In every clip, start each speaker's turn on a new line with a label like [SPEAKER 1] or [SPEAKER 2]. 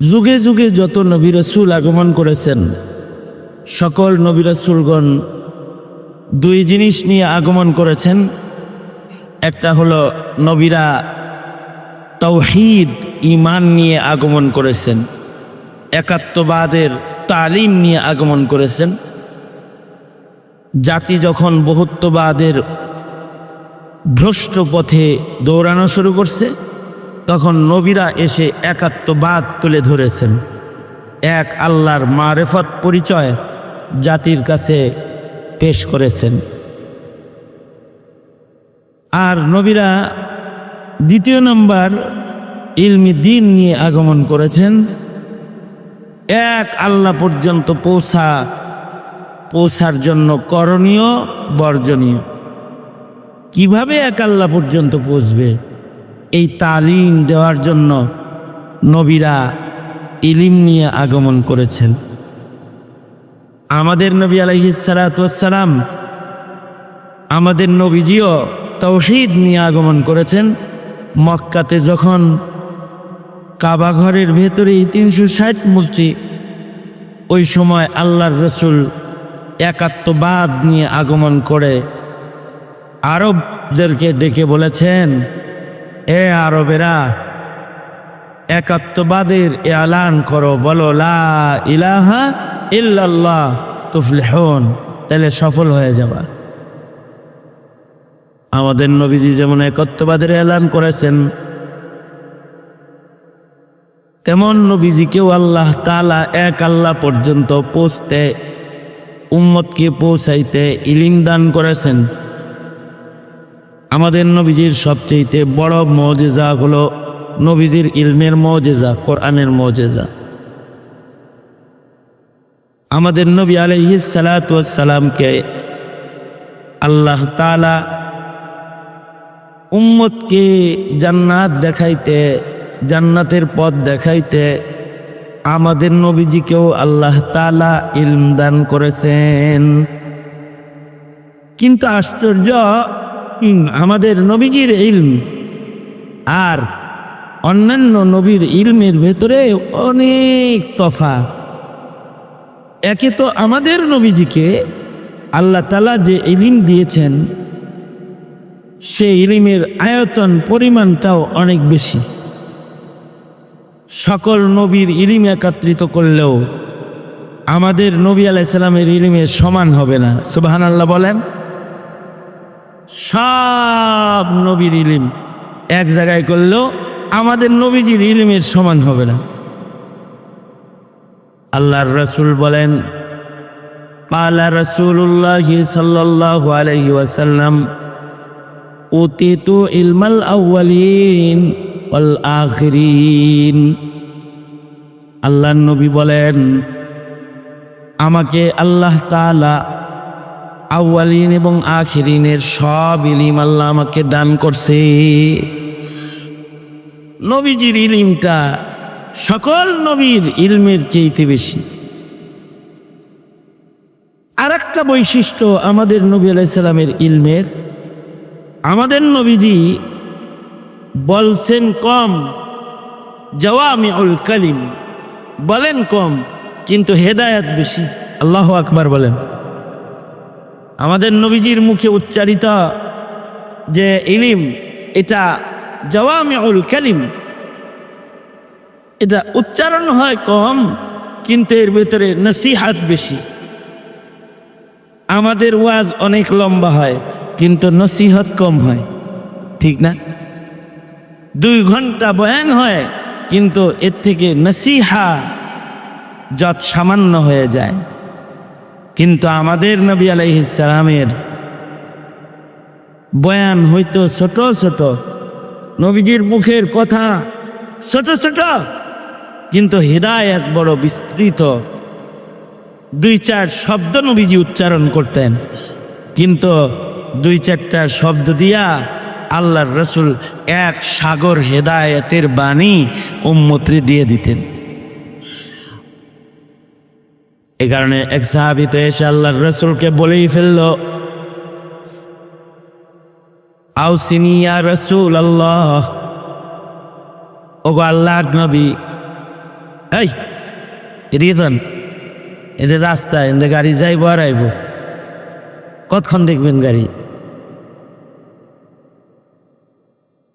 [SPEAKER 1] যুগে যুগে যত নবী রাসূল আগমন করেছেন, সকল নবী রাসূলগণ দুই জিনিস নিয়ে আগমন করেছেন। একটা হলো নবীরা তাওহীদ ঈমান নিয়ে আগমন করেছেন, একাত্মবাদের তালিম নিয়ে আগমন করেছেন। জাতি যখন বহুত্ববাদের ভ্রষ্ট পথে দৌড়ানো শুরু করছে, তখন নবীরা এসে একাত্মবাদ তুলে ধরেছেন। এক আল্লাহর মারেফত পরিচয় জাতির কাছে পেশ করেছেন। আর নবীরা দ্বিতীয় নম্বর ইলমি দ্বীন নিয়ে আগমন করেছেন। এক আল্লাহ পর্যন্ত পৌঁছার জন্য করণীয় বর্জনীয়, কিভাবে এক আল্লাহ পর্যন্ত পৌঁছবে এই তালিম দেওয়ার জন্য নবীরা ইলম নিয়ে আগমন করেছেন। আমাদের নবী আলাইহিস সালাতু ওয়াস সালাম, আমাদের নবীজিও তাওহীদ নিয়ে আগমন করেছেন। মক্কাতে যখন কাবা ঘরের ভেতরে 360 মূর্তি, ওই সময় আল্লাহর রসুল একাত্মবাদ নিয়ে আগমন করে আরবদেরকে ডেকে বলেছেন, এ আরবেরা, একাত্মবাদের এলান করো, বলো লা ইলাহা ইল্লাল্লাহ তুফলিহুন, তাহলে সফল হয়ে যাবা। আমাদের নবীজি যেমন একাত্মবাদের এলান করেছেন, তেমন নবীজিকেও আল্লাহ তাআলা এক আল্লাহ পর্যন্ত পৌঁছতে, উম্মতকে পৌঁছাইতে ইলম দান করেছেন। আমাদের নবীজির সবচেয়ে বড় মুজিজা হলো নবীজির ইলমের মুজিজা, কোরআনের মুজিজা। আমাদের নবী আলাইহিস সালাতু ওয়াস সালামকে আল্লাহ তাআলা উম্মতকে জান্নাত দেখাইতে, জান্নাতের পথ দেখাইতে আমাদের নবীজিকেও আল্লাহ তাআলা ইলম দান করেছেন। কিন্তু আশ্চর্য, আমাদের নবীজির ইলম আর অন্যান্য নবীর ইলমের ভেতরে অনেক তফাৎ। একে তো আমাদের নবীজিকে আল্লাহ তাআলা যে ইলম দিয়েছেন, সেই ইলমের আয়তন পরিমাণটাও অনেক বেশি। সকল নবীর ইলম একত্রিত করলেও আমাদের নবী আলাইহিস সালামের ইলমের সমান হবে না। সুবহানাল্লাহ বলেন। সব নবীর ইলম এক জায়গায় করলেও আমাদের নবীজির ইলমের সমান হবে না। আল্লাহর রাসূল বলেন, ক্বালা রাসূলুল্লাহ সাল্লাল্লাহু আলাইহি ওয়াসাল্লাম, উতিতু ইলমাল আউয়ালিন ওয়াল আখিরিন। আল্লাহর নবী বলেন, আমাকে আল্লাহ তাআলা আউয়ালিন এবং আখিরিনের সব ইলম আল্লাহ আমাকে দান করছে। নবীজির ইলমটা সকল নবীর ইলমের চেয়ে বেশি। আর একটা বৈশিষ্ট্য আমাদের নবী আলাইহিস সালামের ইলমের, আমাদের নবীজি বলছেন কম, জাওয়ামিউল কালিম, বলেন কম কিন্তু হেদায়েত বেশি। আল্লাহু আকবার বলেন। আমাদের নবীজির মুখে উচ্চারিত যে ইলম, এটা জাওয়ামিউল কালিম, এটা উচ্চারণ হয় কম কিন্তু এর ভেতরে নসিহত বেশি। আমাদের ওয়াজ অনেক লম্বা হয় কিন্তু নসিহত কম হয়, ঠিক না? 2 ঘন্টা বয়ান হয় কিন্তু এর থেকে নসিহা যত সামান্য হয়ে যায়। কিন্তু আমাদের নবী আলাইহিস সালামের বয়ান হয়তো ছোট ছোট, নবীজির মুখের কথা ছোট ছোট, কিন্তু হিদায়াত বড় বিস্তৃত। 2-4 শব্দ নবীজি উচ্চারণ করতেন, কিন্তু 2-4টা শব্দ দিয়া আল্লাহর রসুল এক সাগর হেদায়েতের বাণী উম্মতরে দিয়ে দিতেন। এই কারণে এক সাহাবী তো এসে আল্লাহর রসুলকে বলেই ফেলল, আউসিনি ইয়া রাসূলুল্লাহ, ওগো আল্লাহর নবী, এই এদিকে যান, এটা রাস্তায় এতে গাড়ি যাইব আর আইব, কতক্ষণ দেখবেন গাড়ি?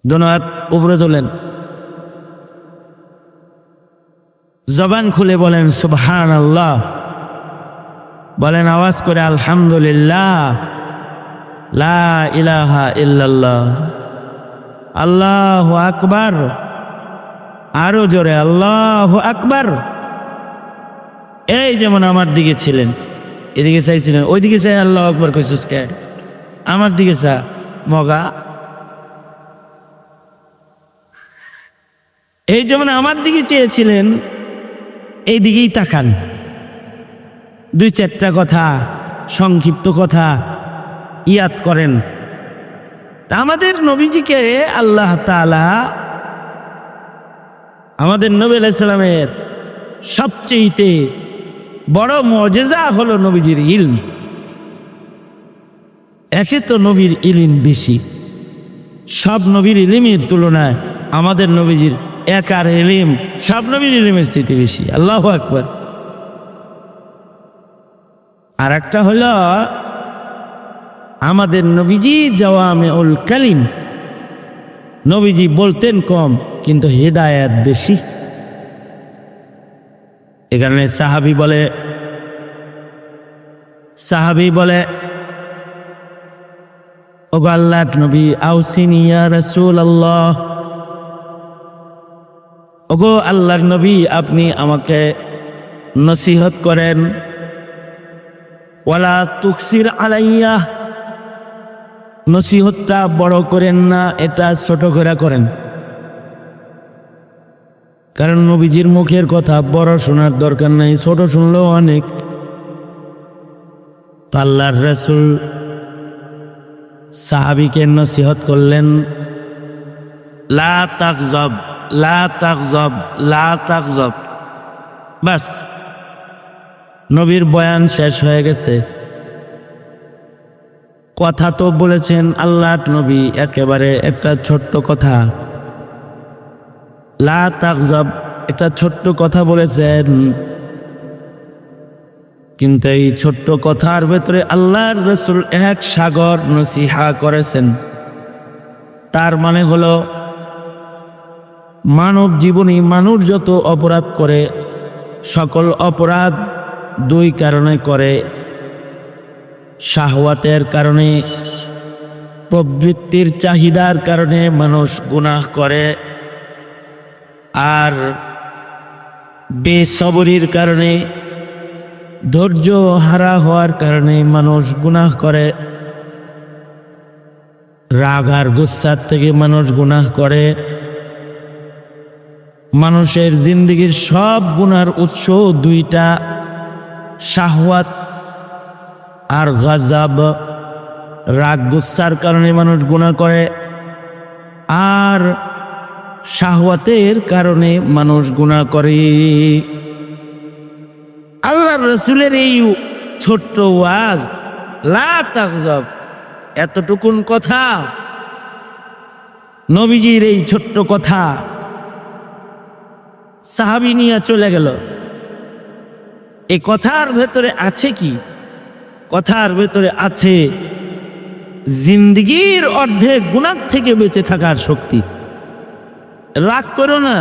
[SPEAKER 1] দোনো হাত উপরে তোলেন, জবান খুলে বলেন সুবহানাল্লাহ, বলেন আওয়াজ করে আলহামদুলিল্লাহ, লা ইলাহা ইল্লাল্লাহ, আল্লাহু আকবার, আরো জোরে আল্লাহু আকবার। এই যেমন আমার দিকে ছিলেন, এদিকে চাইছিলেন, ওইদিকে চাই আল্লাহু আকবার কইছিস কে? আমার দিকে চা মগা। এই যেমন আমার দিকে চেয়েছিলেন, এই দিকেই তাকান। দুই চারটা কথা, সংক্ষিপ্ত কথা ইয়াদ করেন। আমাদের নবীজিকে আল্লাহ তাআলা, আমাদের নবী আলাইহিস সালামের সবচেয়ে বড় মুজিজা হলো নবীজির ইলম। একে তো নবীর ইলম বেশি, সব নবীর ইলমের তুলনায় আমাদের নবীজির একার ইলম সব নবীর ইলমের চেয়ে বেশি। আল্লাহু আকবার। আর একটা হলো আমাদের নবীজি জাওয়ামিউল কালিম, নবীজি বলতেন কম কিন্তু হিদায়াত বেশি। এখানে সাহাবী বলে ওগো আল্লাহর নবী, আউসিনি ইয়া রাসূলুল্লাহ, ওগো আল্লাহর নবী আপনি আমাকে নসিহত করেন। ওয়ালা তুকসির আলাইয়া, নসিহতটা বড় করেন না, এটা ছোট করে করেন। কারণ নবীজির মুখের কথা বড় শোনার দরকার নাই, ছোট শুনলেও অনেক। আল্লাহর রাসূল সাহাবীকে নসিহত করলেন, লা তাগজব, লা তাগজব, লা তাগজব। বাস, নবীর বয়ান শেষ হয়ে গেছে। কথা তো বলেছেন আল্লাহর নবী, একেবারে একটা ছোট্ট কথা, লা তাগজব, একটা ছোট্ট কথা বলেছেন। কিন্তু এই ছোট্ট কথার ভেতরে আল্লাহর রাসূল এক সাগর নসিহা করেছেন। তার মানে হলো মানব জীবনে মানুষ যত অপরাধ করে, সকল অপরাধ দুই কারণে করে। শাহওয়াতের কারণে, প্রবৃত্তির চাহিদার কারণে মানুষ গুনাহ করে, আর বেসবরির কারণে, ধৈর্য হারা হওয়ার কারণে মানুষ গুনাহ করে। রাগ আর গুসার থেকে মানুষ গুনাহ করে। মানুষের জিন্দেগির সব গুনার উৎস দুইটা, শাহওয়াত আর গজব। রাগ গুসার কারণে মানুষ গুনাহ করে, আর শাহওয়াতের কারণে মানুষ গুনাহ করে। আল্লাহর রাসূলের এই ছোট্ট ওয়াজ, লা তাগজব, এতটুকুন কথা, নবীজির এই ছোট্ট কথা সাহাবী নিয়ে চলে গেল। এই কথার ভেতরে আছে কি? কথার ভেতরে আছে জিন্দেগির অর্ধেক গুনাহ থেকে বেঁচে থাকার শক্তি। রাগ করো না,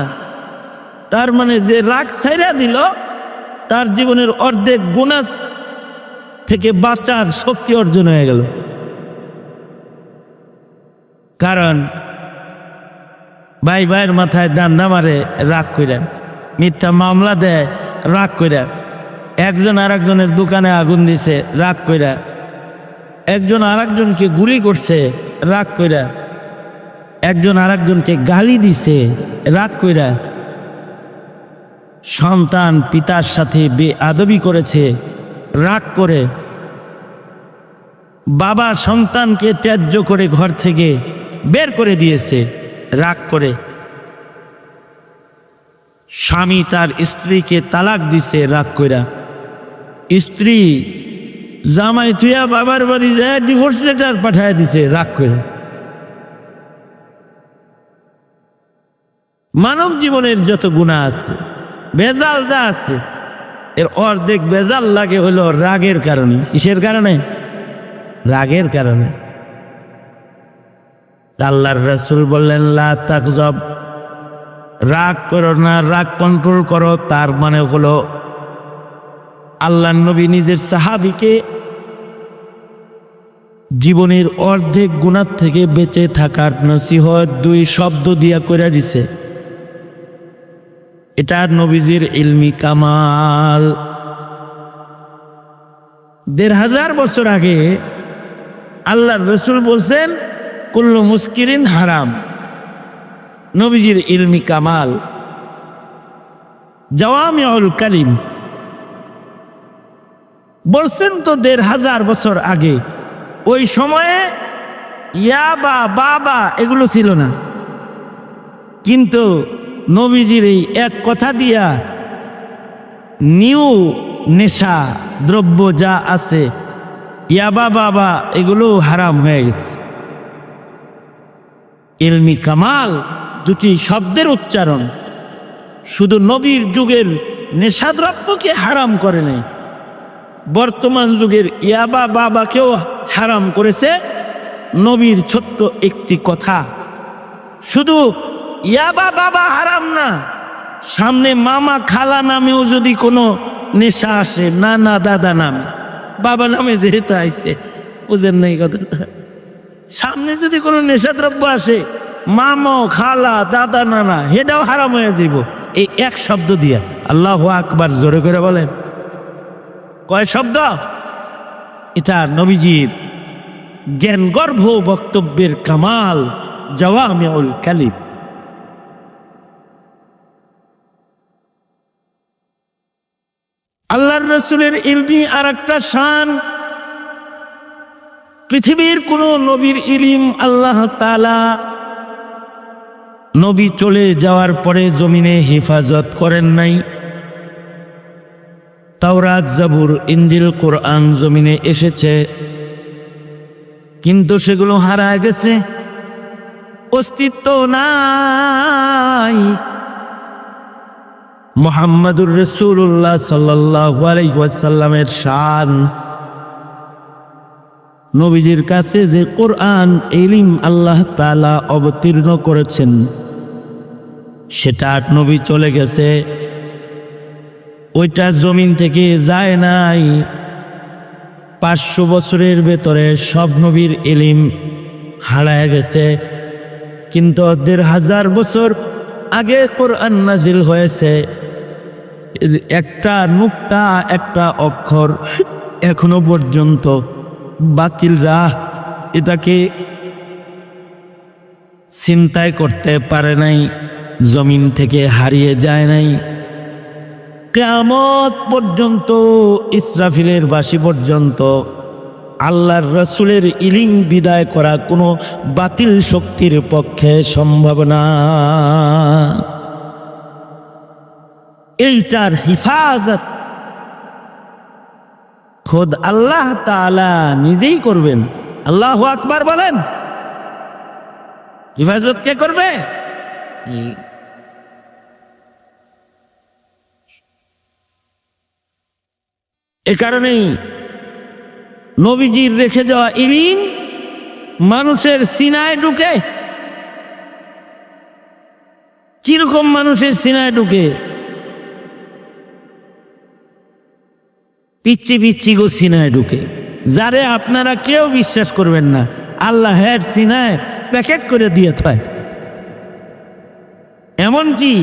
[SPEAKER 1] তার মানে যে রাগ ছাইরা দিল, তার জীবনের অর্ধেক গুনাহ থেকে বাঁচার শক্তি অর্জন হয়ে গেল। কারণ ভাই ভাইয়ের মাথায় ডান্ডা মারে রাগ কইরা, মিথ্যা মামলা দেয় রাগ কইরা, একজন আর একজনের দোকানে আগুন দিছে রাগ কইরা, একজন আর একজনকে গুলি করছে রাগ কইরা, একজন আর একজনকে গালি দিছে রাগ কইরা, সন্তান পিতার সাথে বেআদবি করেছে রাগ করে, বাবা সন্তানকে ত্যায্য করে ঘর থেকে বের করে দিয়েছে রাগ করে, স্বামী তার স্ত্রীকে তালাক দিছে রাগ কইরা, স্ত্রী জামাই থুয়া বাবার বাড়ি যায় ডিভোর্স লেটার পাঠায় দিছে রাগ কইরা। মানব জীবনের যত গুনাহ আছে, ভেজাল যা আছে এর অর্ধেক ভেজাল লাগে হলো রাগের কারণে। কিসের কারণে? রাগের কারণে। আল্লাহর রাসূল বললেন লা তাগজব, রাগ করো না, রাগ কন্ট্রোল করো। তার মানে হলো আল্লাহর নবী নিজের সাহাবীকে জীবনের অর্ধেক গুনাহ থেকে বেঁচে থাকার নসিহত 2 শব্দ দিয়া কইরা দিছে। এটা নবীজির ইলমি কামাল। 1500 বছর আগে আল্লাহর রাসূল বলছেন কুল্লু মুস্কিরিন হারাম। নবীজির ইলমি কামাল, জাওয়ামিউল কালিম বলছেন তো 1500 বছর আগে। ওই সময়ে ইয়াবা বাবা এগুলো ছিল না, কিন্তু নবীজির এই এক কথা দিয়া নিউ নেশা দ্রব্য যা আছে ইয়াবা বাবা এগুলো হারাম হয়ে গেছে। ইলমি কামাল 2টি শব্দের উচ্চারণ শুধু নবীর যুগের নেশাদ্রব্যকে হারাম করে নাই, বর্তমান যুগের ইয়াবা বাবাকেও হারাম করেছে নবীর ছোট্ট একটি কথা। শুধু ইয়াবা বাবা হারাম না, সামনে মামা খালা নামেও যদি কোনো নেশা আসে, নানা দাদা নামে, বাবা নামে যেহেতু আইছে, বুঝেন নাই কথা, সামনে যদি কোনো নেশাদ্রব্য আসে মামা খালা দাদা নানা হেটাও হারাম হয়ে যাব এই এক শব্দ দিয়া। আল্লাহু আকবার, জোরে করে বলেন। কয় শব্দ? এটা নবীজির জ্ঞানগর্ভ বক্তব্যের কামাল, জাওয়ামিউল কালিম। আল্লাহর রাসূলের ইলমি আর একটা শান। পৃথিবীর কোন নবীর ইলম আল্লাহ তাআলা নবী চলে যাওয়ার পরে জমিনে হেফাজত করেন নাই। তাওরাত, জাবুর, ইনজিল, কোরআন জমিনে এসেছে, কিন্তু সেগুলো হারায় গেছে, অস্তিত্ব নাই। মুহাম্মাদুর রাসূলুল্লাহ সাল্লাল্লাহু আলাইহি ওয়াসাল্লামের শান, নবীজির কাছে যে কোরআন ইলম আল্লাহ তাআলা অবতীর্ণ করেছেন সেটা নবী চলে গেছে, ওইটা জমিন থেকে যায় নাই। 500 বছরের ভেতরে সব নবীর ইলম হারায় গেছে, কিন্তু 1500 বছর আগে কোরআন নাজিল হয়েছে। একটা নুক্তা, একটা অক্ষর এখনো পর্যন্ত বাতিলরা এটাকে চিন্তাই করতে পারে নাই, জমিন থেকে হারিয়ে যায় নাই। কিয়ামত পর্যন্ত, ইসরাফিলের বাঁশি পর্যন্ত আল্লাহর রাসূলের ইলম বিদায় করা কোনো বাতিল শক্তির পক্ষে সম্ভব না। এইটার হিফাজত খোদ আল্লাহ তাআলা নিজেই করবেন। আল্লাহু আকবার বলেন। হিফাজত কে করবে? এ কারণেই নবীজির রেখে যাওয়া ইলম মানুষের সিনায় ঢুকে। কিরকম মানুষের সিনায় ঢুকে? পিচ্ছি পিচ্ছি গো সিনায় ঢুকে, যারে আপনারা কেউ বিশ্বাস করবেন না, আল্লাহের সিনায় প্যাকেট করে দিয়ে থায়। এমনকি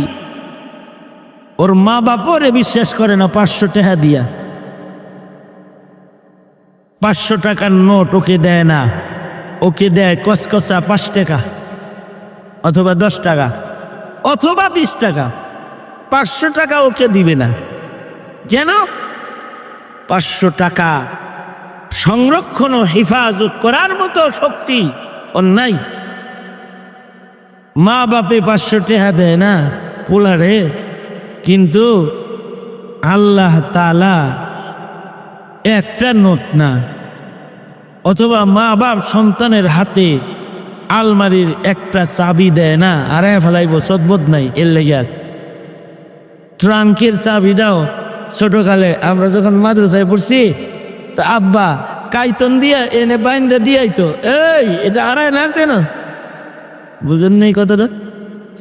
[SPEAKER 1] ওর মা বাপরে বিশ্বাস করে না 500 টাকা দিয়া, 500 টাকার নোট ওকে দেয় না, ওকে দেয় কসকসা 5 টাকা অথবা 10 টাকা অথবা 20 টাকা, 500 টাকা ওকে দিবে না। কেন? 500 টাকা সংরক্ষণ ও হেফাজত করার মতো শক্তি ওর নাই। মা বাপে 500 টাকা দেয় না পোলারে, কিন্তু আল্লাহ তাআলা একটা নোট না। অথবা মা বাপ সন্তানের হাতে আলমারির একটা চাবি দেয় না, আরে ফেলাইব, সদবোধ নাই এর লেগে। ট্রাঙ্কের চাবিটাও ছোটকালে আমরা যখন মাদ্রাসায় পড়ছি, তা আব্বা কাইতন দিয়া এনে বাইন্দা দিয়াই তো, এই এটা আড়াই না আছে না, বুঝেন নেই কথাটা?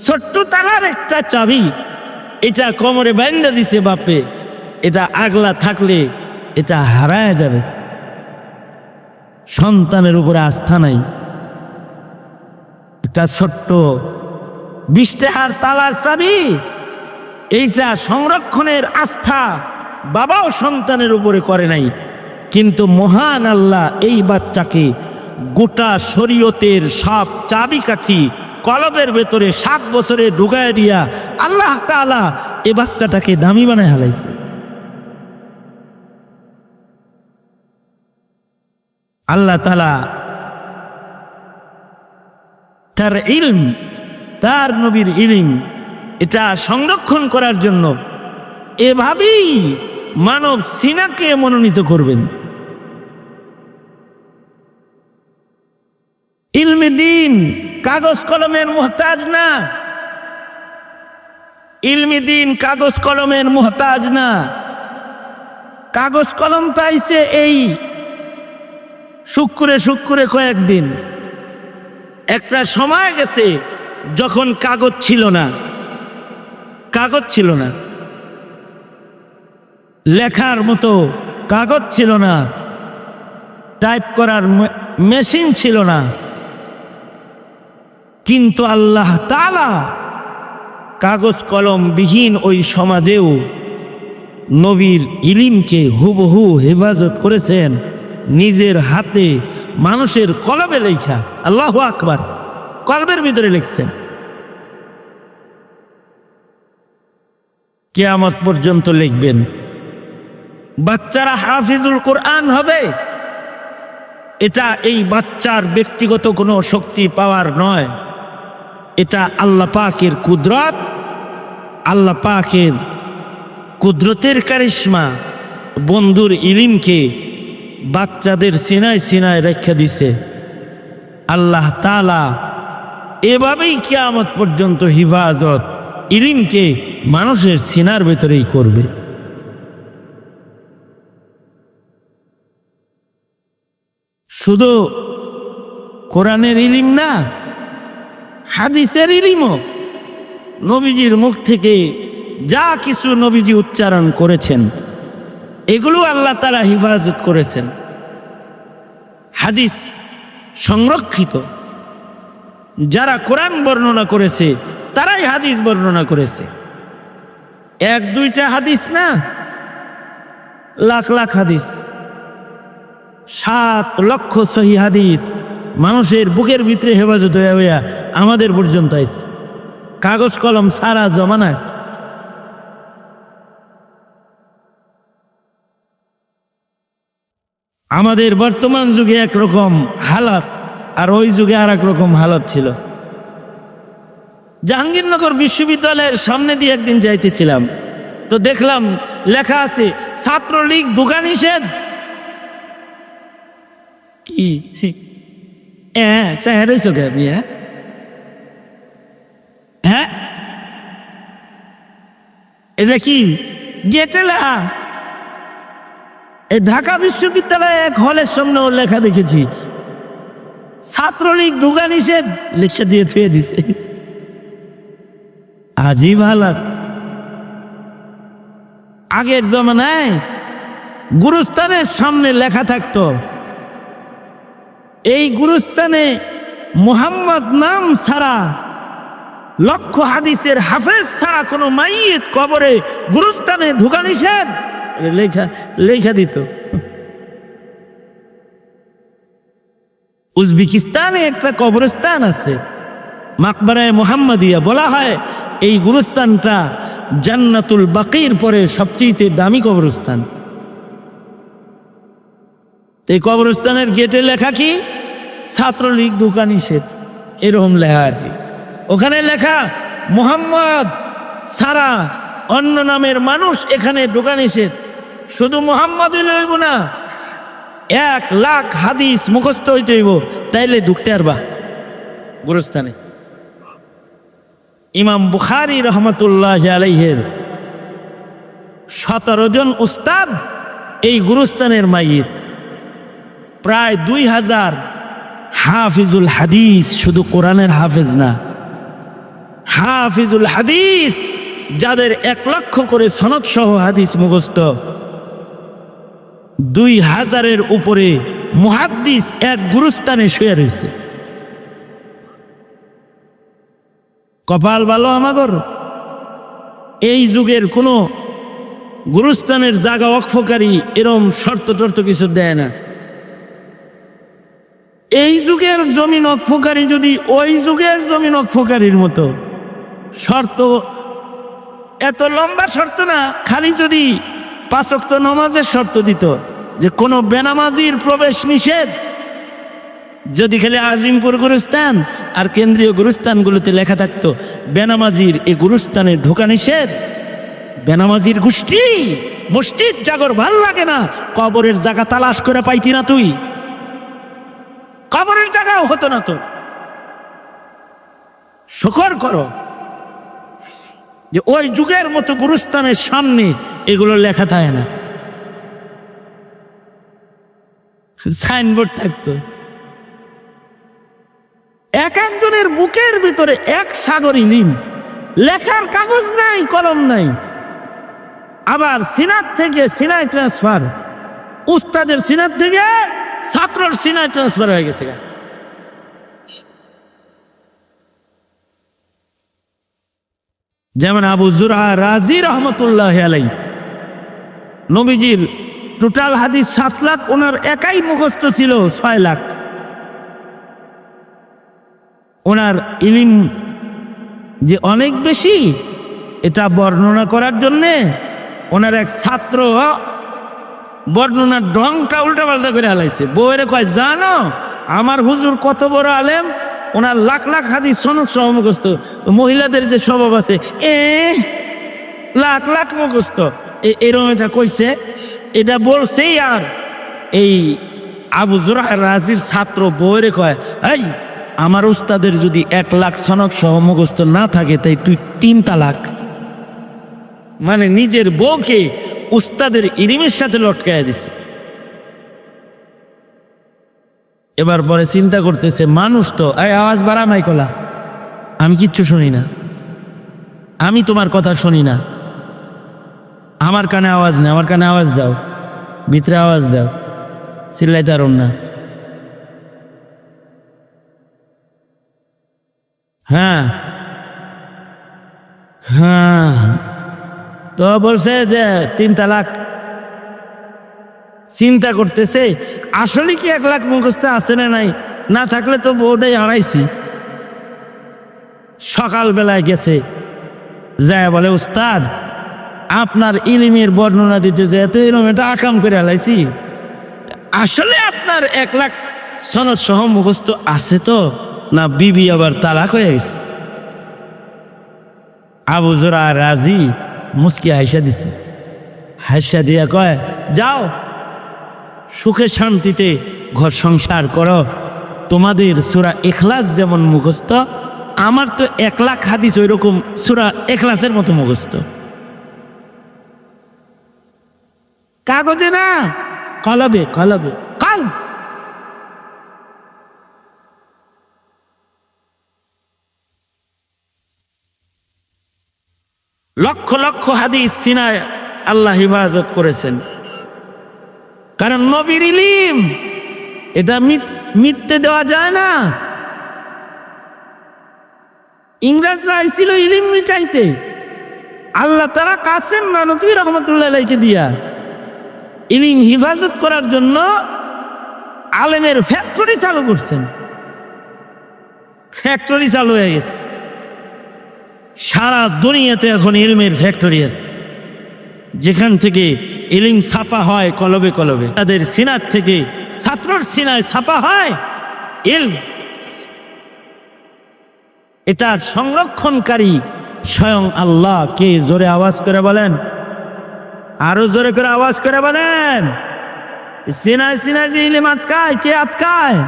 [SPEAKER 1] ছোট্ট তালার একটা চাবি, এটা কোমরে বাইন্দা দিছে বাপে, এটা আগলা থাকলে এটা হারায় যাবে। সন্তানের উপরে আস্থা নাই। একটা ছোট্ট 20 টাকার তালার চাবি, এইটা সংরক্ষণের আস্থা বাবাও সন্তানের উপরে করে নাই, কিন্তু মহান আল্লাহ এই বাচ্চাকে গোটা শরীয়তের সব চাবিকাঠি কলবের ভেতরে 7 বছরে ঢুকায় দিয়া আল্লাহ তাআলা এই বাচ্চাটাকে দামি বানায় হালাইছে। আল্লাহ তাআলা তার ইলম, তার নবীর ইলম, এটা সংরক্ষণ করার জন্য এভাবেই মানব সিনাকে মনোনীত করবেন। ইলমে দিন কাগজ কলমের মুহতাজ না, ইলমে দিন কাগজ কলমের মুহতাজ না। কাগজ কলম পাইছে এই শুক্রে শুক্রে কয়েকদিন, একটা সময় গেছে যখন কাগজ ছিল না, কাগজ ছিল না, লেখার মতো কাগজ ছিল না, টাইপ করার মেশিন ছিল না, কিন্তু আল্লাহ তাআলা কাগজ কলম বিহীন ওই সমাজেও নবীর ইলমকে হুবহু হেফাজত করেছেন নিজের হাতে, মানুষের কলবে লেখা। আল্লাহু আকবার, কলবের ভিতরে লিখছেন। কিয়ামত পর্যন্ত লিখবেন। বাচ্চারা হাফিজুল কোরআন হবে, এটা এই বাচ্চার ব্যক্তিগত কোনো শক্তি পাওয়ার নয়, এটা আল্লাহ পাকের কুদরত, আল্লাহ পাকের কুদরতের কারিশমা। বন্ধুর ইলমকে বাচ্চাদের সিনায় সিনায় রেখে দিছে আল্লাহ তাআলা। এভাবেই কিয়ামত পর্যন্ত হিফাজত ইলমকে মানুষের সিনার ভেতরেই করবে। শুধু কোরআনের ইলম না, হাদিসের ইলমও। নবীজির মুখ থেকে যা কিছু নবীজি উচ্চারণ করেছেন এগুলো আল্লাহ তাআলা হিফাজত করেছেন। হাদিস সংরক্ষিত, যারা কোরআন বর্ণনা করেছে তারাই হাদিস বর্ণনা করেছে। 1-2টা হাদিস না, লাখ লাখ হাদিস, 7 লক্ষ সহি হাদিস মানুষের বুকের ভিতরে হেফাজত হইয়া হইয়া আমাদের পর্যন্ত আইছে, কাগজ কলম সারা জমানায়। আমাদের বর্তমান যুগে একরকম হালাত, আর ওই যুগে আর একরকম হালাত ছিল। জাহাঙ্গীরনগর বিশ্ববিদ্যালয়ের সামনে দিয়ে একদিন যাইতেছিলাম, তো দেখলাম লেখা আছে ছাত্রলীগ ঢোকা নিষেধ। কি হ্যাঁ, এটা কি গেটে লেখা? এই ঢাকা বিশ্ববিদ্যালয়ে এক হলের সামনেও লেখা দেখেছি ছাত্রলীগ ঢোকা নিষেধ, লেখা দিয়ে থুয়ে দিছে। আজীব হালাত। আগের জমানায় গুরুস্থানের সামনে লেখা থাকতো, এই গুরুস্থানে মুহাম্মদ নাম ছাড়া, লক্ষ হাদিসের হাফেজ ছাড়া কোনো মাইয়িত কবরে গুরুস্থানে ঢোকা নিষেধ, লেখা লেখা দিত। উজবেকিস্তানে একটা কবরস্থান আছে মাকবারায়ে মুহাম্মাদিয়া, বলা হয় এই গুরুস্থানটা জান্নাতুল বাকির পরে সবচেয়ে দামি কবরস্থান। এই কবরস্থানের গেটে লেখা কি? ছাত্রলীগ ঢোকা নিষেধ, এরকম লেখা আর কি। ওখানে লেখা মুহাম্মদ ছাড়া অন্য নামের মানুষ এখানে ঢোকা নিষেধ। শুধু মুহাম্মদই লইব না, 1 লাখ হাদিস মুখস্থ হইতে হইব, তাইলে ঢুকতে পারবা গুরুস্থানে। ইমাম বুখারী রহমতুল্লাহ আলাইহির 17 জন উস্তাদ এই গুরুস্থানের মাইর, প্রায় 2000 হাফিজুল হাদিস, শুধু কোরআনের হাফেজ না, হাফিজুল হাদিস যাদের 1 লক্ষ করে সনদ সহ হাদিস মুখস্থ, 2000-এর উপরে মুহাদ্দিস এক গুরুস্থানে শুয়ে রয়েছে। কপাল ভালো আমাদের, এই যুগের কোনো গুরুস্থানের জায়গা ওয়াকফকারী এরম শর্ত টর্ত কিছু দেয় না। এই যুগের জমিন ওয়াকফকারী যদি ওই যুগের জমিন ওয়াকফকারীর মতো শর্ত, এত লম্বা শর্ত না, খালি যদি 5 ওয়াক্ত নামাজের শর্ত দিত যে কোনো বেনামাজির প্রবেশ নিষেধ, যদি খালি আজিমপুর গুরুস্থান আর কেন্দ্রীয় গুরুস্থানগুলোতে লেখা থাকতো বেনামাজির এই গুরুস্থানে ঢোকা নিষেধ, বেনামাজির গোষ্ঠী মসজিদ জাগর ভাল লাগে না, কবরের জায়গা তালাশ করে পাইতি না তুই, কবরের জায়গাও হতো না তো। শুকর করো যে ওই যুগের মতো গুরুস্থানের সামনে এগুলো লেখা থাকে না, সাইনবোর্ড থাকতো। এক একজনের বুকের ভিতরে 1 সাগর ইলিম, লেখার কাগজ নাই, কলম নাই, আবার সিনাত থেকে সিনায় ট্রান্সফার, উস্তাদের সিনাত থেকে ছাত্রর সিনায় ট্রান্সফার হয়ে গেছে। যেমন আবু যুরআ রাজি রহমতুল্লাহ আলাইহি, নবীজির টোটাল হাদিস 7 লাখ, ওনার একাই মুখস্থ ছিল 6 লাখ। ওনার ইলম যে অনেক বেশি, এটা বর্ণনা করার জন্যে ওনার এক ছাত্র বর্ণনার ঢংটা উল্টাপাল্টা করে হালাইছে। বউয়েরে কয়, জানো আমার হুজুর কত বড় আলেম, ওনার লাখ লাখ হাদিস সনদ সহ মুখস্থ। মহিলাদের যে স্বভাব আছে, লাখ লাখ মুখস্থ, এরকম এটা কইছে, এটা বলছেই। আর এই আবু যুরআ রাজির ছাত্র বউয়েরে কয়, এই আমার উস্তাদের যদি 1 লাখ সনদ সহ মুখস্থ না থাকে, তাই তুই 3 তালাক। মানে নিজের বউকে উস্তাদের ইলমের সাথে লটকায় দিছে। এবার পরে চিন্তা করতেছে, মানুষ তো, এই আওয়াজ বাড়া মাইকলা, আমি কিচ্ছু শুনি না, আমি তোমার কথা শুনি না, আমার কানে আওয়াজ নেই, আমার কানে আওয়াজ দাও, ভিতরে আওয়াজ দাও, চিল্লাইতে পারুন না। হ্যাঁ হ্যাঁ, তো বলছে যে 3 তালাক। চিন্তা করতেছে আসলে কি 1 লাখ মুখস্থ আছে না নাই, না থাকলে তো বোধহয় হারাইছি। সকালবেলায় গেছে, যায় বলে, উস্তাদ আপনার ইলমের বর্ণনা দিতে যে এত এরকম এটা আকাম করে হালাইছি, আসলে আপনার 1 লাখ সনদ সহ মুখস্থ আছে তো, না বিবি আবার তালাক হয়ে গেছে? আবু যুরআ রাজি মুস্কি হাইসা দিছে, হাইসা দিয়া কয়, যাও সুখে শান্তিতে ঘর সংসার করো, তোমাদের সূরা ইখলাস যেমন মুখস্থ, আমার তো 1 লাখ হাদিস ওই রকম সূরা ইখলাসের মতো মুখস্থ। কাগজে না, কলবে, কলবে, কাল। লক্ষ লক্ষ হাদিস সিনায় আল্লাহ হিফাজত করেছেন, কারণ নবীর ইলম এটা মিটতে দেওয়া যায় না। ইংরেজরা আইছিল ইলম মিটাইতে, আল্লাহ তারা কাসেম নানতুবি রহমতুল্লাহ আলাইহিকে দিয়া ইলম হিফাজত করার জন্য আলেমের ফ্যাক্টরি চালু করছেন। ফ্যাক্টরি চালু হয়ে গেছে, সারা দুনিয়াতে এখন ইলমের ফ্যাক্টরি আছে, যেখান থেকে ইলম ছাপা হয় কলবে কলবে, তাদের সিনার থেকে ছাত্রর সিনায় ছাপা হয় ইলম। এটার সংরক্ষণকারী স্বয়ং আল্লাহ। কে? জোরে আওয়াজ করে বলেন, আরো জোরে করে আওয়াজ করে বলেন। সিনায় সিনায় যে ইলম আটকায়, কে আটকায়?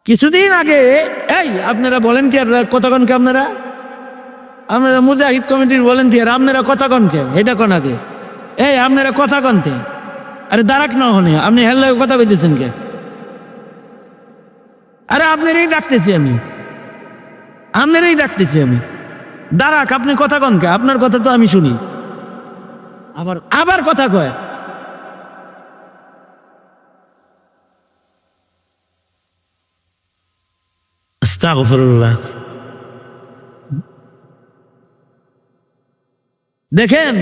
[SPEAKER 1] কিছুদিন আগে, এই আপনারা বলেন কি, কতক্ষণ কি আপনারা আপনারা মুজাহিদ কমিটির ভলেন্টিয়ার, আপনারা কথা কনকে এটা কোন আগে, এই আপনারা কথা কনতে, আরে দাঁড়াক না হনে আপনি হেল্লা কথা বলতেছেন কে? আরে আপনারই ডাকতেছি আমি, আপনারই ডাকতেছি আমি, দাঁড়াক আপনি কথা কনকে, আপনার কথা তো আমি শুনি, আবার আবার কথা কয়। আস্তাগফিরুল্লাহ। দেখেন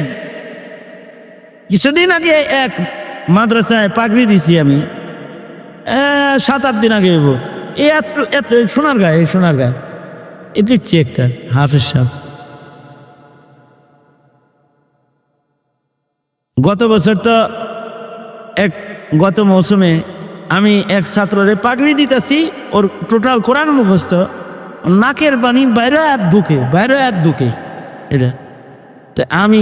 [SPEAKER 1] কিছুদিন আগে এক মাদ্রাসায় পাগড়ি দিছি আমি, 7-8 দিন আগে এত সোনার গায়ে, সোনার গায়ে এ দিচ্ছি একটা হাফেজ সাহেব। গত বছর তো গত মৌসুমে আমি এক ছাত্ররে পাগড়ি দিতেছি, ওর টোটাল কোরআন মুখস্থ, নাকের পানি বাইরে আর ঢুকে, বাইরে আর ঢুকে এটা। তো আমি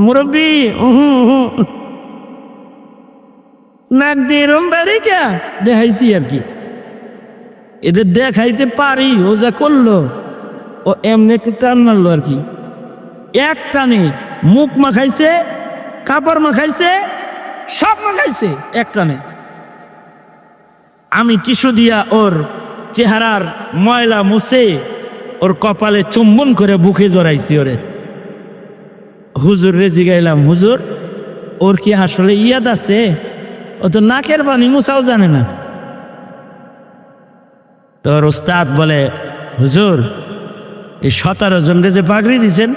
[SPEAKER 1] মুরব্বী নাক দিয়ে রম বাইরে কে দেখাইছি আর কি, এটা দেখাইতে পারি। ও যা করলো, ও এমনি একটু টান মারলো আর কি, এক টানে মুখ মাখাইছে, কাপড় মাখাইছে, সব মাখাইছে এক টানে। আমি টিস্যু দিয়া ওর চেহারার ময়লা মুছে ওর কপালে চুম্বন করে বুকে জড়াইছি ওরে। হুজুর রে জিগাইলাম, হুজুর ওর কি আসলে ইয়াদ আছে? ও তো নাকের পানি মুছাও জানে না। তোর ওস্তাদ বলে, হুজুর এই 17 জনরে যে পাগড়ি দিছেন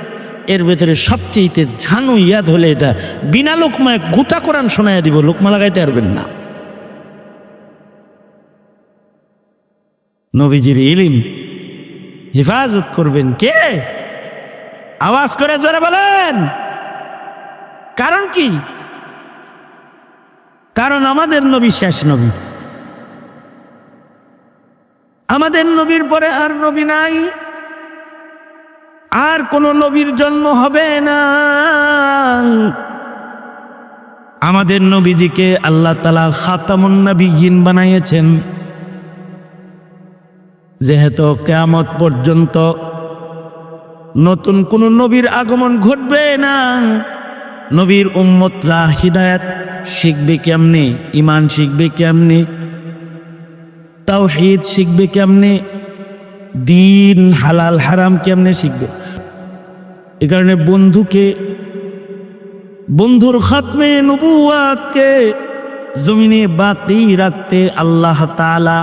[SPEAKER 1] এর ভেতরে সবচেয়ে ঝানু ইয়াদ হলে এটা বিনা লোকমায় গোটা কোরআন শোনাইয়া দিব, লোকমা লাগাইতে পারবেন না। নবীজির ইলম হেফাজত করবেন কে? আওয়াজ করে জোরে বলেন। কারণ কি? কারণ আমাদের নবী শেষ নবী, আমাদের নবীর পরে আর নবী নাই, আর কোন নবীর জন্ম হবে না। আমাদের নবীজিকে আল্লাহ তাআলা খাতামুন নবিয়্যিন বানাইয়েছেন, যেহেতু কিয়ামত পর্যন্ত নতুন কোন নবীর আগমন ঘটবে না। নবীর উম্মতরা হিদায়াত শিখবে কেমনে, ঈমান শিখবে কেমনে, তাওহীদ শিখবে কেমনে, দিন হালাল হারাম কেমনে শিখবে? এ কারণে বন্ধুর খাতমে নবুওয়াতকে জমিনে বাকি রাখতে আল্লাহ তাআলা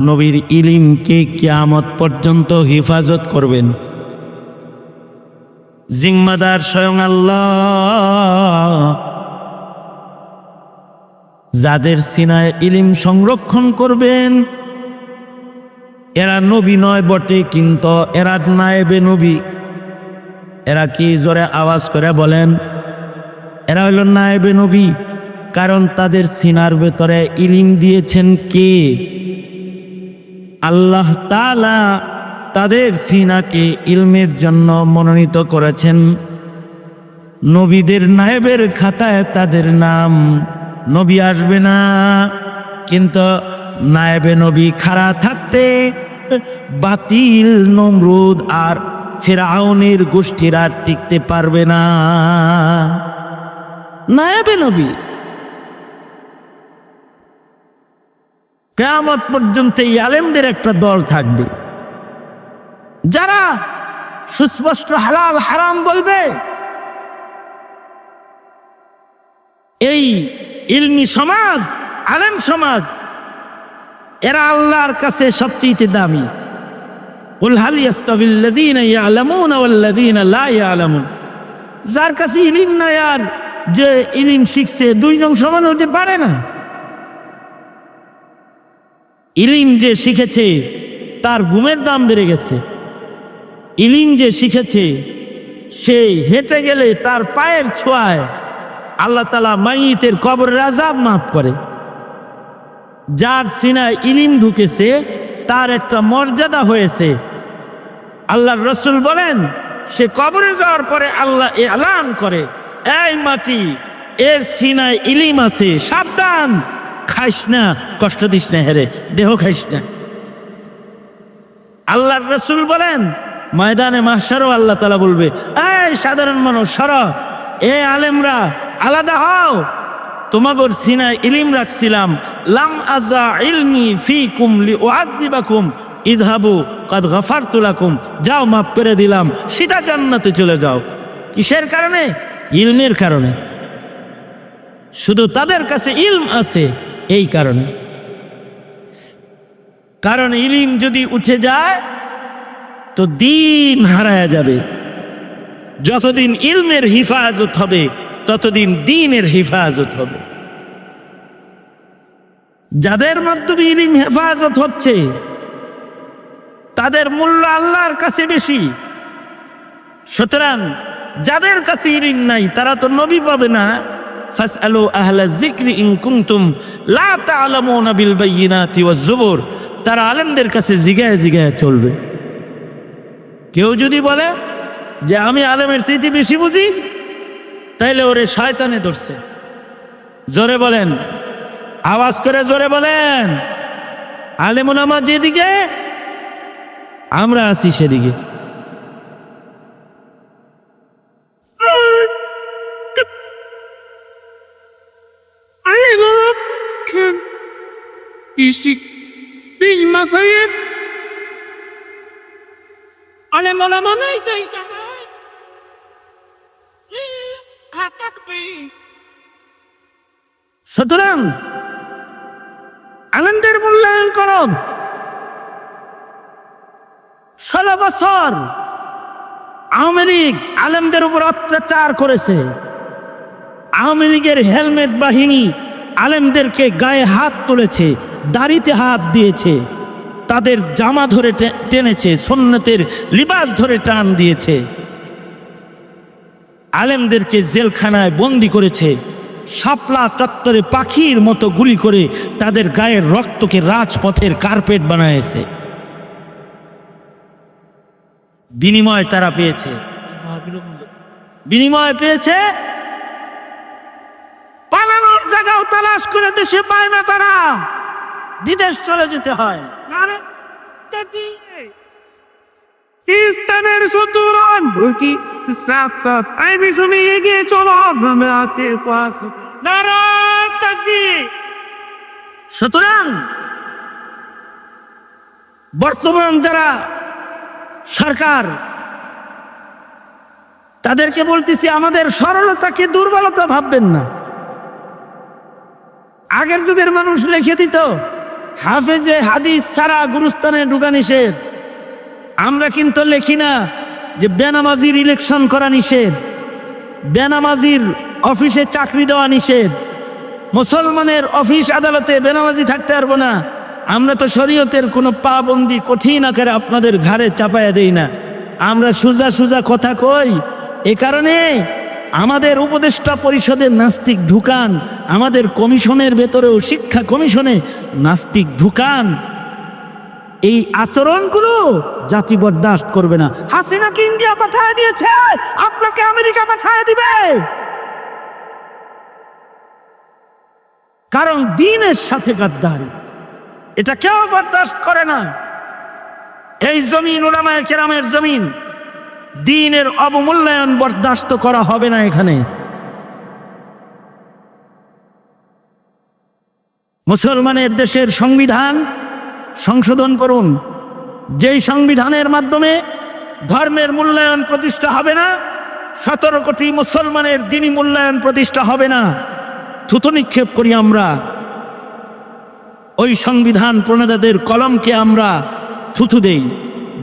[SPEAKER 1] নবীর ইলমকে কিয়ামত পর্যন্ত হেফাজত করবেন। জিম্মাদার স্বয়ং আল্লাহ। যাদের সিনায় ইলম সংরক্ষণ করবেন এরা নবী নয় বটে, কিন্তু এরা নায়েবে নবী। এরা কি? জোরে আওয়াজ করে বলেন। এরা হইল নায়েবে নবী, কারণ তাদের সিনার ভেতরে ইলম দিয়েছেন কে? আল্লাহ তাআলা তাদের সিনাকে ইলমের জন্য মনোনীত করেছেন। নবীদের নায়েবের খাতায় তাদের নাম নবী আসবে না, কিন্তু নায়েবে নবী খাড়া থাকতে বাতিল নমরুদ আর ফিরআউনের গোষ্ঠীরা টিকতে পারবে না। নায়েবে নবী কিয়ামত পর্যন্ত এই আলেমদের একটা দল থাকবে, যারা সুস্পষ্ট হালাল হারাম বলবে। এই ইলমি সমাজ, আলেম সমাজ, এরা আল্লাহর কাছে সবচেয়ে দামি। কুল হাল ইয়াস্তাবিল্লাযীনা ইয়ালামুনা ওয়াল্লাযীনা লা ইয়ালামুন। যার কাছে ইলম নাই আর যে ইলম শিখছে, দুইজন সমান হতে পারে না। ইলম যে শিখেছে তার ঘুমের দাম বেড়ে গেছে। ইলম যে শিখেছে সে হেঁটে গেলে তার পায়ের ছোঁয়ায় আল্লাহ তাআলা মাইয়িতের কবরের আযাব মাফ করে। যার সিনায় ইলম ঢুকেছে তার একটা মর্যাদা হয়েছে। আল্লাহর রাসূল বলেন, সে কবরে যাওয়ার পরে আল্লাহ এলান করে, এই মাটি, এর সিনায় ইলম আছে, সাবধান, খাইস না, কষ্ট দিস না, হেরে দেহ খাইস না। আল্লাহর রাসূল বলেন, ময়দানে মাহশারও আল্লাহ তাআলা বলবে, এই সাধারণ মানুষ সর, এ আলেমরা আলাদা হও, তোমাগর সিনায় ইলম রাখছিলাম, লাম আজা ইলমি ফিকুম লিউআযিবাকুম ইযহাবু কাদ গাফারতু লাকুম, যাও মাফ করে দিলাম, সিধা জান্নাতে চলে যাও। কিসের কারণে? ইলমের কারণে। শুধু তাদের কাছে ইলম আছে এই কারণে। কারণ ইলম যদি উঠে যায় তো দিন হারায়া যাবে। যতদিন ইলমের হিফাজত হবে ততদিন দ্বীনের হিফাজত হবে। যাদের মাধ্যমে ইলম হেফাজত হচ্ছে তাদের মূল্য আল্লাহর কাছে বেশি। সুতরাং যাদের কাছে ইলম নাই তারা তো নবী পাবে না। ফাসআলু আহলা যিকরি ইন কুনতুম লা তা'লামুনা বিল বাইয়িনাতি ওয়াজ জুবুর, তারা আলেমদের কাছে জিগায় জিগায় চলবে। কেউ যদি বলে যে আমি আলেমের চাইতে বেশি বুঝি, তাইলে ওরে শয়তানে ধরছে। জোরে বলেন, আওয়াজ করে জোরে বলেন। আলেম ওলামা যেদিকে, আমরা আছি সেদিকে।
[SPEAKER 2] Alim ulama neydi?
[SPEAKER 1] সুতরাং আলেমদের মূল্যায়ন করো। 16 বছর আওয়ামী লীগ আলেমদের উপর অত্যাচার করেছে। আওয়ামী লীগের হেলমেট বাহিনী আলেমদেরকে গায়ে হাত তুলেছে, দাড়িতে হাত দিয়েছে, তাদের জামা ধরে টেনেছে, সুন্নতের লিবাস ধরে টান দিয়েছে, আলেমদেরকে জেলখানায় বন্দি করেছে, শাপলা চত্বরে পাখির মতো গুলি করে তাদের গায়ের রক্তকে রাজপথের কার্পেট বানায়েছে। বিনিময় তারা পেয়েছে, বিনিময় পেয়েছে পালানোর জায়গাও তালাশ করে দেশে পায় না, তারা বিদেশ চলে যেতে হয়।
[SPEAKER 2] ইসলামের শত্রুরা বুকি সাফাত আই বিসমি এগিয়ে চলো আমরা আতে পাস নারায়ে তাকবীর।
[SPEAKER 1] সুতরাং বর্তমান যারা সরকার, তাদেরকে বলতেছি আমাদের সরলতাকে দুর্বলতা ভাববেন না। আগের যুগের মানুষ লিখে দিত হাফেজে হাদিস ছাড়া গুরুস্থানে ঢুকা নিষেধ। আমরা কিন্তু লিখি না যে বেনামাজির ইলেকশন করা নিষেধ, বেনামাজির অফিসে চাকরি দেওয়া নিষেধ, মুসলমানের অফিস আদালতে বেনামাজি থাকতে পারবো না। আমরা তো শরীয়তের কোনো পাবন্দি কঠিন আকারে আপনাদের ঘাড়ে চাপায়া দেই না। আমরা সোজা সোজা কথা কই। এ কারণে আমাদের উপদেষ্টা পরিষদের নাস্তিক ঢুকান, আমাদের কমিশনের ভেতরেও শিক্ষা কমিশনে নাস্তিক ঢুকান। এই আচরণগুলো জাতি বরদাস্ত করবে না। হাসিনাকে ইন্ডিয়া পাঠায় দিয়েছে, আপনাকে আমেরিকা পাঠায় দিবে। কারণ দ্বীনের সাথে গাদ্দারি, এটা কেউ বরদাস্ত করে না। এই জমিন উলামায়ে কেরামের জমিন, দ্বীনের অবমূল্যায়ন বরদাস্ত করা হবে না। এখানে মুসলমানের দেশের সংবিধান সংশোধন করুন, যেই সংবিধানের মাধ্যমে ধর্মের মূল্যায়ন প্রতিষ্ঠা হবে না, 17 কোটি মুসলমানের দ্বীনি মূল্যায়ন প্রতিষ্ঠা হবে না। থুতু নিক্ষেপ করি আমরা, ওই সংবিধান প্রণেতাদের কলমকে আমরা থুতু দেই,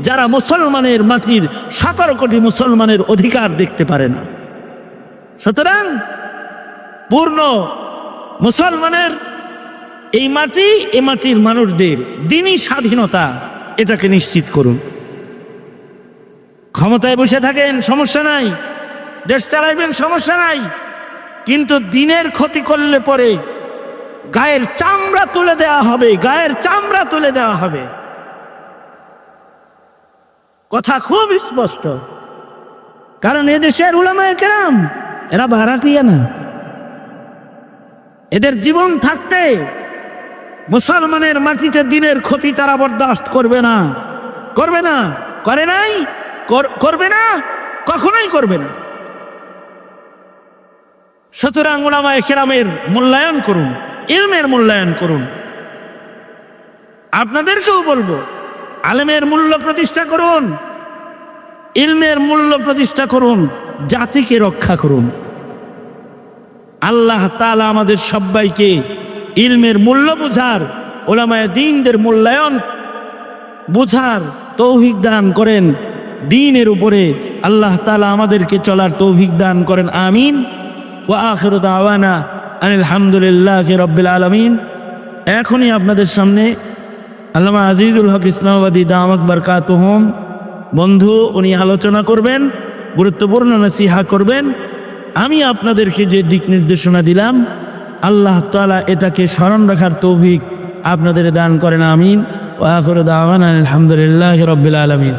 [SPEAKER 1] যারা মুসলমানের মাটির 17 কোটি মুসলমানের অধিকার দেখতে পারে না। সুতরাং পূর্ণ মুসলমানের এই মাটি, এ মাটির মানুষদের দ্বীনি স্বাধীনতা, এটাকে নিশ্চিত করুন। ক্ষমতায় বসে থাকেন সমস্যা নাই, দেশ চালাইবেন সমস্যা নাই, কিন্তু দ্বীনের ক্ষতি করলে পরে গায়ের চামড়া তুলে দেওয়া হবে, গায়ের চামড়া তুলে দেওয়া হবে। কথা খুব স্পষ্ট। কারণ এদেশের উলামায়ে কেরাম এরা ভাড়াটিয়া না, এদের জীবন থাকতে মুসলমানের মাটিতে দ্বীনের ক্ষতি তারা বরদাস্ত করবে না। করবে না, করে নাই, করবে না, কখনোই করবে না। সুতরাং উলামায়ে কেরামের মূল্যায়ন করুন, ইলমের মূল্যায়ন করুন। আপনাদেরকেও বলবো, আলেমের মূল্য প্রতিষ্ঠা করুন, ইলমের মূল্য প্রতিষ্ঠা করুন, জাতিকে রক্ষা করুন। আল্লাহ তাআলা আমাদের সবাইকে ইলমের মূল্য বুঝার, উলামায়ে দ্বীনদের মূল্যায়ন বুঝার তৌফিক দান করেন। দ্বীনের উপরে আল্লাহ তাআলা আমাদেরকে চলার তৌফিক দান করেন। আমিন। ওয়া আখিরু দাওয়ানা আনিল হামদুলিল্লাহি রাব্বিল আলামিন। এখনই আপনাদের সামনে আল্লামা আজিজুল হক ইসলামাবাদী দামাত বারকাতুহুম বন্ধু উনি আলোচনা করবেন, গুরুত্বপূর্ণ নসিহা করবেন। আমি আপনাদেরকে যে দিক নির্দেশনা দিলাম, আল্লাহ তাআলা এটাকে স্মরণ রাখার তৌফিক আপনাদের দান করেন। আমিন। ওয়া আখিরু দাওয়ানা আলহামদুলিল্লাহি রাব্বিল আলামিন।